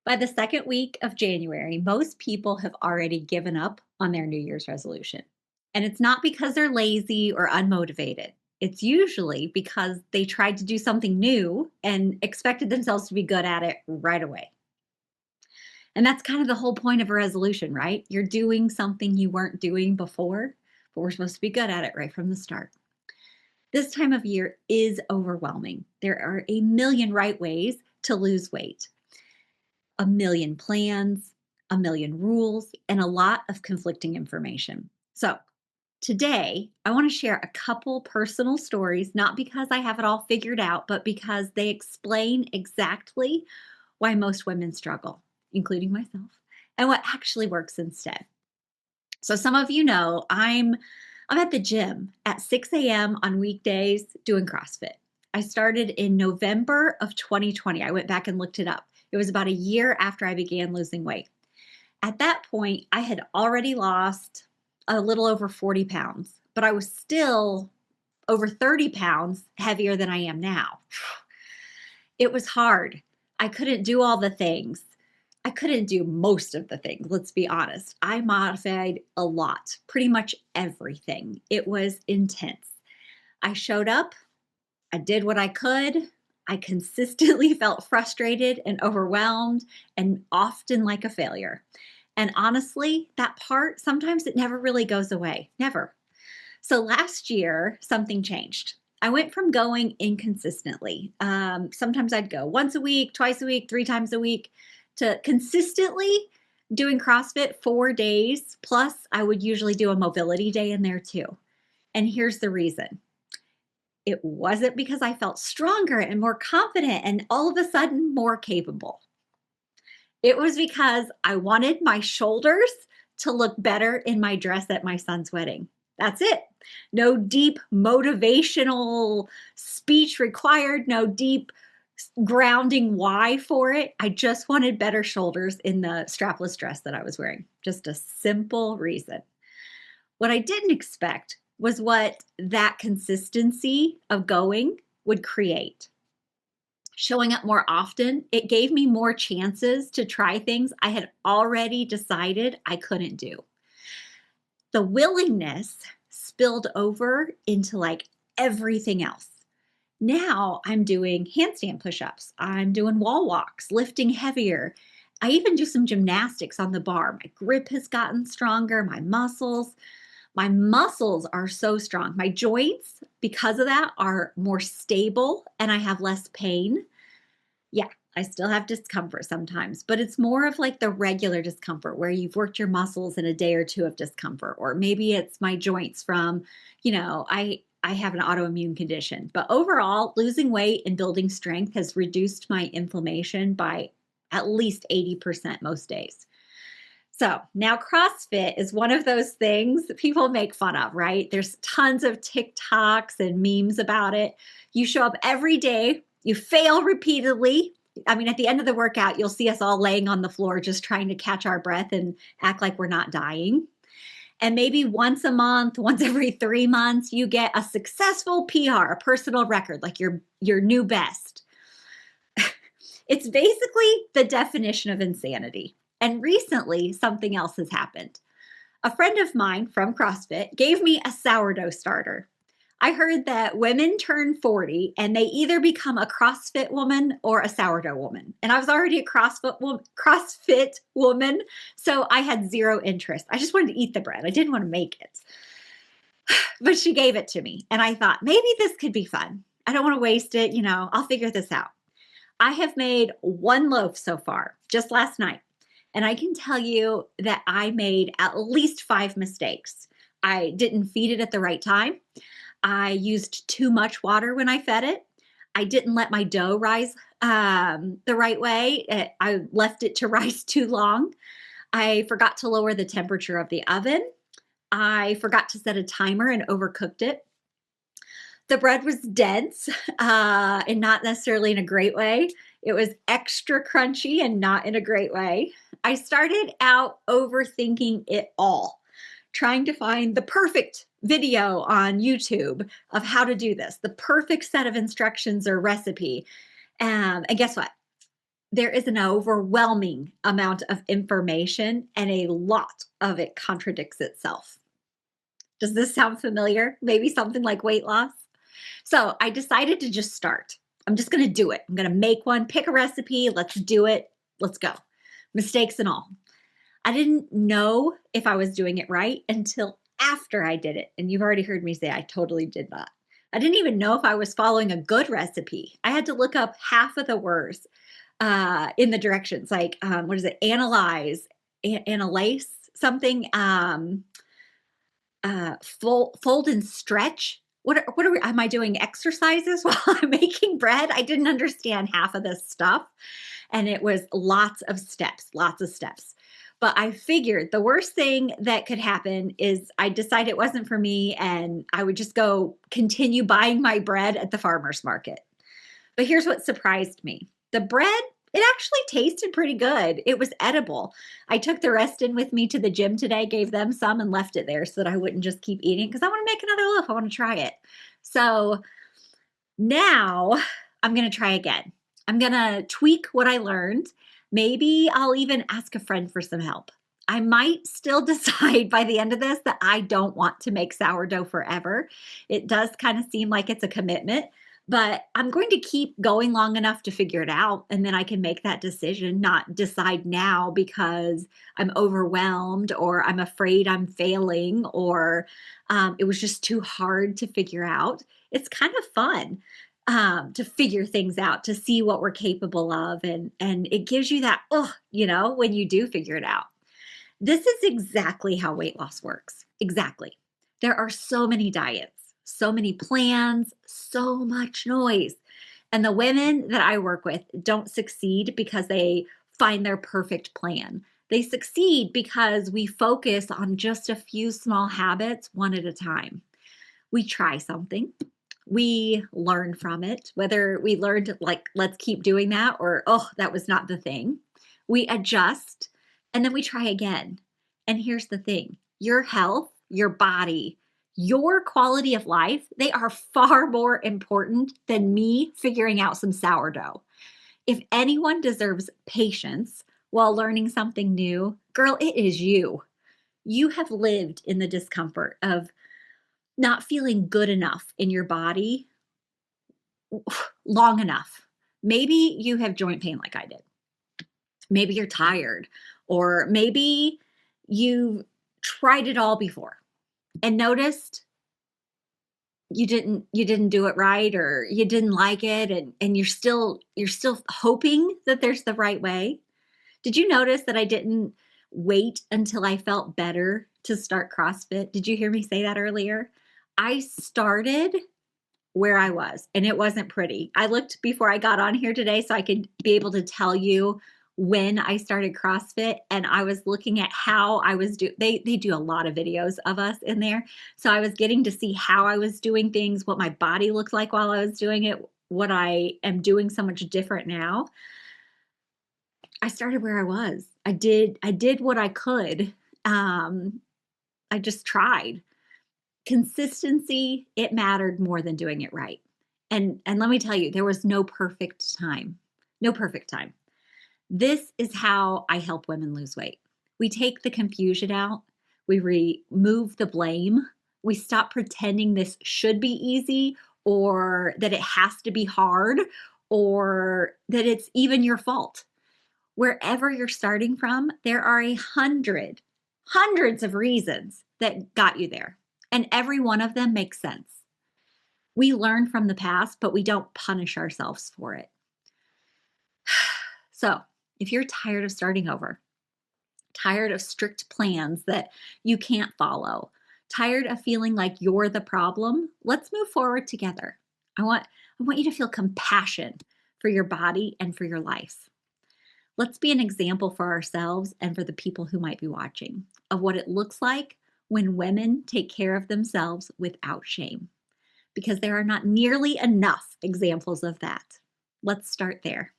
By the second week of January, most people have already given up on their New Year's resolution. And it's not because they're lazy or unmotivated. It's usually because they tried to do something new and expected themselves to be good at it right away. And that's kind of the whole point of a resolution, right? You're doing something you weren't doing before, but we're supposed to be good at it right from the start. This time of year is overwhelming. There are a million right ways to lose weight, a million plans, a million rules, and a lot of conflicting information. So, today, I want to share a couple personal stories, not because I have it all figured out, but because they explain exactly why most women struggle, including myself, and what actually works instead. So, some of you know I'm at the gym at 6 a.m. on weekdays doing CrossFit. I started in November of 2020. I went back and looked it up. It was about a year after I began losing weight. At that point, I had already lost a little over 40 pounds, but I was still over 30 pounds heavier than I am now. It was hard. I couldn't do all the things. I couldn't do most of the things, let's be honest. I modified a lot, pretty much everything. It was intense. I showed up, I did what I could. I consistently felt frustrated and overwhelmed and often like a failure. And honestly, that part, sometimes it never really goes away. Never. So last year, something changed. I went from going inconsistently. Sometimes I'd go once a week, twice a week, three times a week, to consistently doing CrossFit 4 days. Plus, I would usually do a mobility day in there too. And here's the reason: it wasn't because I felt stronger and more confident and all of a sudden more capable. It was because I wanted my shoulders to look better in my dress at my son's wedding. That's it. No deep motivational speech required, no deep grounding why for it. I just wanted better shoulders in the strapless dress that I was wearing. Just a simple reason. What I didn't expect was what that consistency of going would create. Showing up more often, it gave me more chances to try things I had already decided I couldn't do. The willingness spilled over into like everything else. Now I'm doing handstand push ups, I'm doing wall walks, lifting heavier. I even do some gymnastics on the bar. My grip has gotten stronger, my muscles. My muscles are so strong. My joints, because of that, are more stable and I have less pain. Yeah, I still have discomfort sometimes, but it's more of like the regular discomfort where you've worked your muscles in a day or two of discomfort, or maybe it's my joints from, I have an autoimmune condition. But overall, losing weight and building strength has reduced my inflammation by at least 80% most days. So now CrossFit is one of those things that people make fun of, right? There's tons of TikToks and memes about it. You show up every day, you fail repeatedly. I mean, at the end of the workout, you'll see us all laying on the floor just trying to catch our breath and act like we're not dying. And maybe once a month, once every 3 months, you get a successful PR, a personal record, like your new best. It's basically the definition of insanity. And recently, something else has happened. A friend of mine from CrossFit gave me a sourdough starter. I heard that women turn 40 and they either become a CrossFit woman or a sourdough woman. And I was already a CrossFit woman, so I had zero interest. I just wanted to eat the bread. I didn't want to make it. But she gave it to me, and I thought maybe this could be fun. I don't want to waste it. I'll figure this out. I have made one loaf so far, just last night. And I can tell you that I made at least 5 mistakes. I didn't feed it at the right time. I used too much water when I fed it. I didn't let my dough rise the right way. I left it to rise too long. I forgot to lower the temperature of the oven. I forgot to set a timer and overcooked it. The bread was dense and not necessarily in a great way. It was extra crunchy and not in a great way. I started out overthinking it all, trying to find the perfect video on YouTube of how to do this, the perfect set of instructions or recipe. And guess what? There is an overwhelming amount of information, and a lot of it contradicts itself. Does this sound familiar? Maybe something like weight loss? So I decided to just start. I'm just going to do it. I'm going to make one, pick a recipe. Let's do it. Let's go. Mistakes and all. I didn't know if I was doing it right until after I did it. And you've already heard me say I totally did not. I didn't even know if I was following a good recipe. I had to look up half of the words in the directions, like what is it? Analyze, analyze something. Fold and stretch. What are we, am I doing exercises while I'm making bread? I didn't understand half of this stuff. And it was lots of steps, lots of steps. But I figured the worst thing that could happen is I decide it wasn't for me and I would just go continue buying my bread at the farmer's market. But here's what surprised me. The bread, it actually tasted pretty good. It was edible. I took the rest in with me to the gym today, gave them some and left it there so that I wouldn't just keep eating because I want to make another loaf. I want to try it. So now I'm going to try again. I'm going to tweak what I learned. Maybe I'll even ask a friend for some help. I might still decide by the end of this that I don't want to make sourdough forever. It does kind of seem like it's a commitment, but I'm going to keep going long enough to figure it out. And then I can make that decision, not decide now because I'm overwhelmed or I'm afraid I'm failing or it was just too hard to figure out. It's kind of fun to figure things out, to see what we're capable of. And it gives you that, oh, when you do figure it out. This is exactly how weight loss works. Exactly. There are so many diets, so many plans, so much noise. And the women that I work with don't succeed because they find their perfect plan. They succeed because we focus on just a few small habits one at a time. We try something, we learn from it, whether we learned like, let's keep doing that, or, oh, that was not the thing. We adjust and then we try again. And here's the thing, your health, your body, your quality of life, they are far more important than me figuring out some sourdough. If anyone deserves patience while learning something new, girl, it is you. You have lived in the discomfort of not feeling good enough in your body long enough. Maybe you have joint pain like I did. Maybe you're tired, or maybe you've tried it all before and noticed you didn't do it right or you didn't like it and you're still hoping that there's the right way. Did you notice that I didn't wait until I felt better to start CrossFit? Did you hear me say that earlier? I started where I was, and it wasn't pretty. I looked before I got on here today so I could be able to tell you when I started CrossFit, and I was looking at how I was doing. They do a lot of videos of us in there. So I was getting to see how I was doing things, what my body looked like while I was doing it, what I am doing so much different now. I started where I was. I did what I could. I just tried. Consistency, it mattered more than doing it right. And let me tell you, there was no perfect time. No perfect time. This is how I help women lose weight. We take the confusion out. We remove the blame. We stop pretending this should be easy or that it has to be hard or that it's even your fault. Wherever you're starting from, there are hundreds of reasons that got you there. And every one of them makes sense. We learn from the past, but we don't punish ourselves for it. So if you're tired of starting over, tired of strict plans that you can't follow, tired of feeling like you're the problem, let's move forward together. I want you to feel compassion for your body and for your life. Let's be an example for ourselves and for the people who might be watching of what it looks like when women take care of themselves without shame, because there are not nearly enough examples of that. Let's start there.